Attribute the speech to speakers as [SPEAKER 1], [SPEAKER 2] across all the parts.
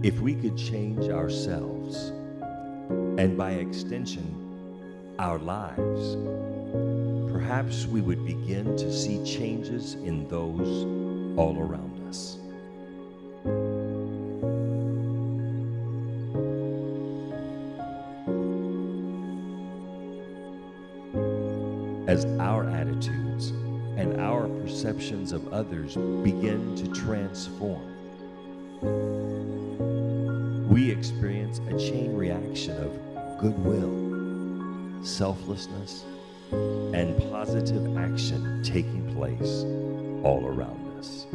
[SPEAKER 1] If we could change ourselves, and by extension, our lives, perhaps we would begin to see changes in those all around us. As our attitudes and our perceptions of others begin to transform, we experience a chain reaction of goodwill, selflessness, and positive action taking place all around us.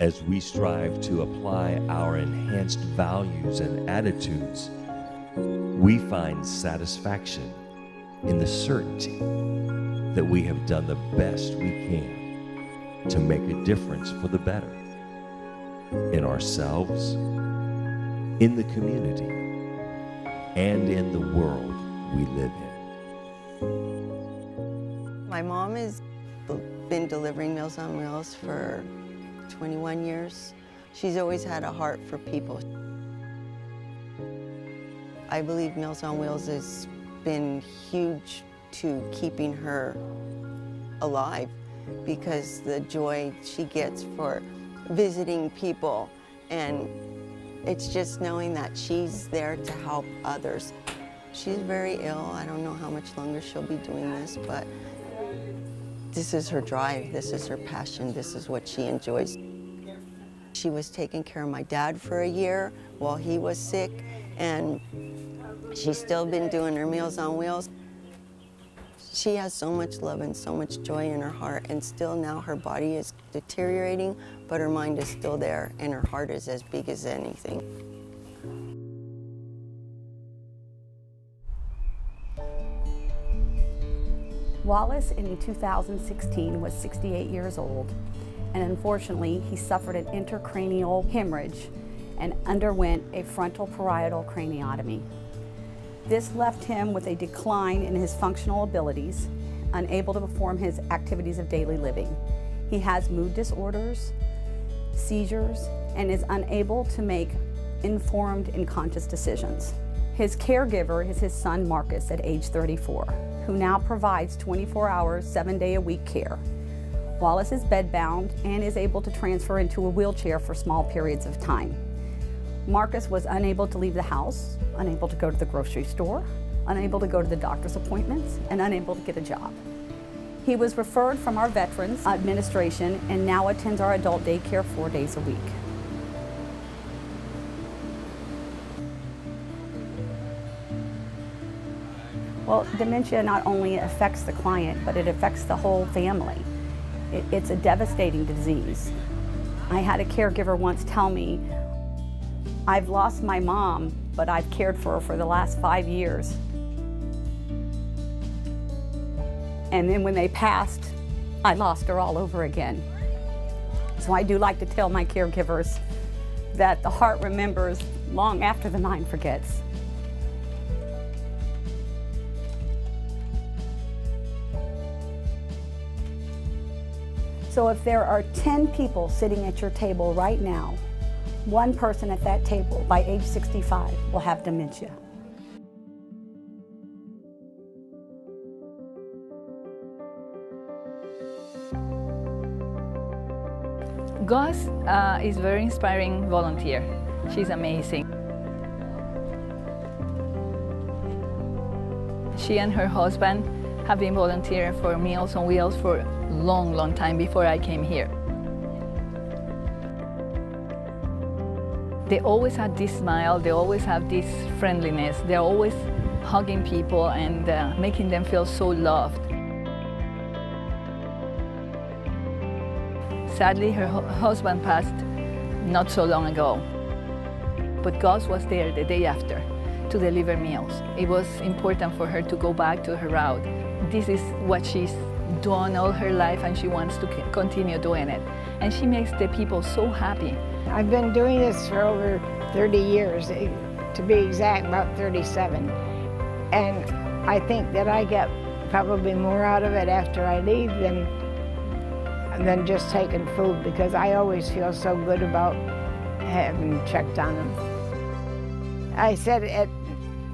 [SPEAKER 1] As we strive to apply our enhanced values and attitudes, we find satisfaction in the certainty that we have done the best we can to make a difference for the better in ourselves, in the community, and in the world we live in.
[SPEAKER 2] My mom has been delivering Meals on Wheels for 21 years. She's always had a heart for people. I believe Meals on Wheels has been huge to keeping her alive because the joy she gets for visiting people, and it's just knowing that she's there to help others. She's very ill. I don't know how much longer she'll be doing this, but this is her drive, this is her passion, this is what she enjoys. She was taking care of my dad for a year while he was sick, and she's still been doing her Meals on Wheels. She has so much love and so much joy in her heart, and still now her body is deteriorating, but her mind is still there, and her heart is as big as anything.
[SPEAKER 3] Wallace in 2016 was 68 years old, and unfortunately he suffered an intracranial hemorrhage and underwent a frontal parietal craniotomy. This left him with a decline in his functional abilities, unable to perform his activities of daily living. He has mood disorders, seizures, and is unable to make informed and conscious decisions. His caregiver is his son Marcus at age 34, who now provides 24 hours, 7-day-a-week care. Wallace is bedbound and is able to transfer into a wheelchair for small periods of time. Marcus was unable to leave the house, unable to go to the grocery store, unable to go to the doctor's appointments, and unable to get a job. He was referred from our Veterans Administration and now attends our adult daycare 4 days a week. Well, dementia not only affects the client, but it affects the whole family. It's a devastating disease. I had a caregiver once tell me, "I've lost my mom, but I've cared for her for the last 5 years. And then when they passed, I lost her all over again." So I do like to tell my caregivers that the heart remembers long after the mind forgets. So if there are 10 people sitting at your table right now, one person at that table by age 65 will have dementia.
[SPEAKER 4] Gus is a very inspiring volunteer. She's amazing. She and her husband have been volunteering for Meals on Wheels for a long, long time before I came here. They always had this smile, they always have this friendliness, they're always hugging people and making them feel so loved. Sadly, her husband passed not so long ago, but Gus was there the day after to deliver meals. It was important for her to go back to her route. This is what she's done all her life, and she wants to continue doing it. And she makes the people so happy.
[SPEAKER 5] I've been doing this for over 30 years, to be exact, about 37. And I think that I get probably more out of it after I leave than just taking food, because I always feel so good about haven't checked on them. I said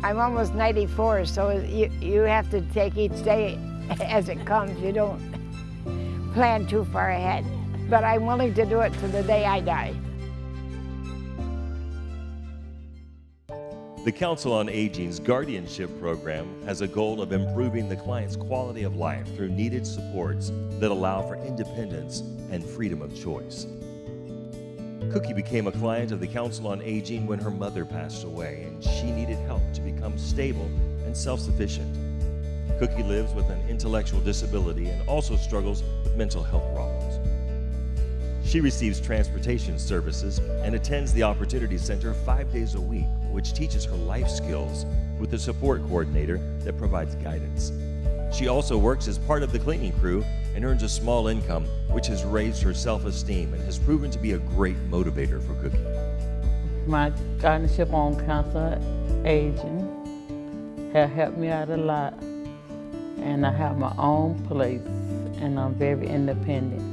[SPEAKER 5] I'm almost 94, so you have to take each day as it comes. You don't plan too far ahead. But I'm willing to do it to the day I die.
[SPEAKER 1] The Council on Aging's Guardianship program has a goal of improving the client's quality of life through needed supports that allow for independence and freedom of choice. Cookie became a client of the Council on Aging when her mother passed away and she needed help to become stable and self-sufficient. Cookie lives with an intellectual disability and also struggles with mental health problems. She receives transportation services and attends the Opportunity Center 5 days a week, which teaches her life skills with a support coordinator that provides guidance. She also works as part of the cleaning crew and earns a small income, which has raised her self-esteem and has proven to be a great motivator for Cookie.
[SPEAKER 6] My guardianship on Council on Aging has helped me out a lot, and I have my own place, and I'm very independent.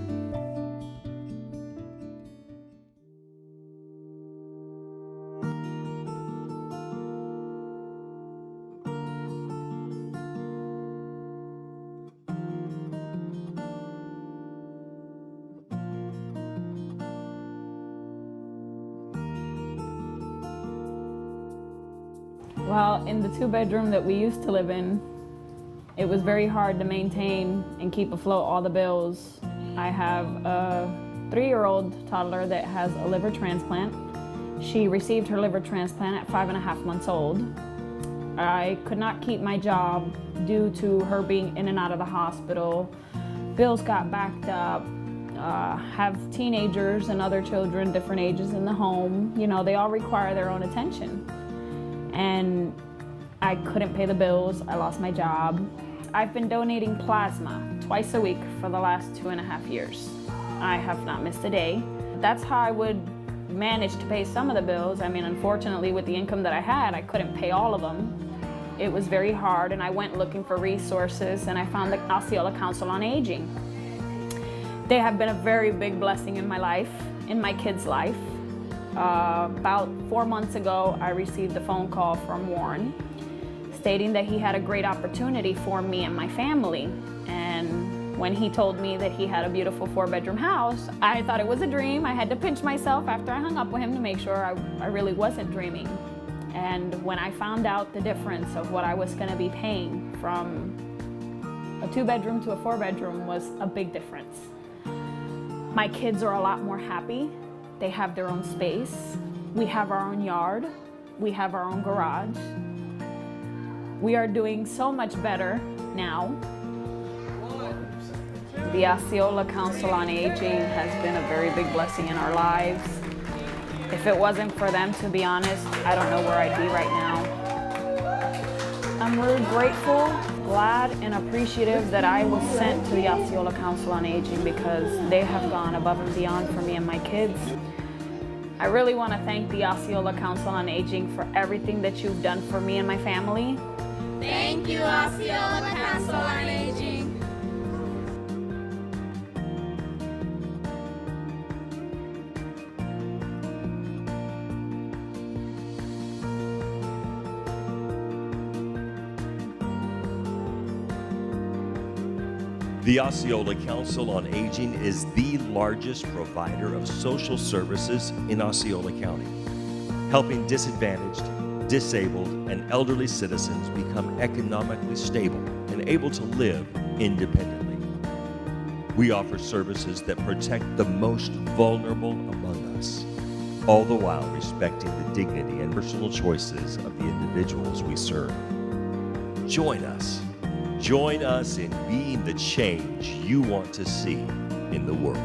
[SPEAKER 7] Well, in the 2-bedroom that we used to live in, it was very hard to maintain and keep afloat all the bills. I have a 3-year-old toddler that has a liver transplant. She received her liver transplant at 5.5 months old. I could not keep my job due to her being in and out of the hospital. Bills got backed up. Have teenagers and other children, different ages in the home. You know, they all require their own attention. And I couldn't pay the bills. I lost my job. I've been donating plasma twice a week for the last 2.5 years. I have not missed a day. That's how I would manage to pay some of the bills. I mean, unfortunately, with the income that I had, I couldn't pay all of them. It was very hard, and I went looking for resources, and I found the Osceola Council on Aging. They have been a very big blessing in my life, in my kids' life. About 4 months ago, I received a phone call from Warren stating that he had a great opportunity for me and my family. And when he told me that he had a beautiful 4-bedroom house, I thought it was a dream. I had to pinch myself after I hung up with him to make sure I really wasn't dreaming. And when I found out the difference of what I was going to be paying from a 2-bedroom to a 4-bedroom was a big difference. My kids are a lot more happy. They have their own space. We have our own yard. We have our own garage. We are doing so much better now. The Osceola Council on Aging has been a very big blessing in our lives. If it wasn't for them, to be honest, I don't know where I'd be right now. I'm really grateful, glad, and appreciative that I was sent to the Osceola Council on Aging because they have gone above and beyond for me and my kids. I really want to thank the Osceola Council on Aging for everything that you've done for me and my family.
[SPEAKER 8] Thank you, Osceola Council on Aging.
[SPEAKER 1] The Osceola Council on Aging is the largest provider of social services in Osceola County, helping disadvantaged, disabled, and elderly citizens become economically stable and able to live independently. We offer services that protect the most vulnerable among us, all the while respecting the dignity and personal choices of the individuals we serve. Join us. Join us in being the change you want to see in the world.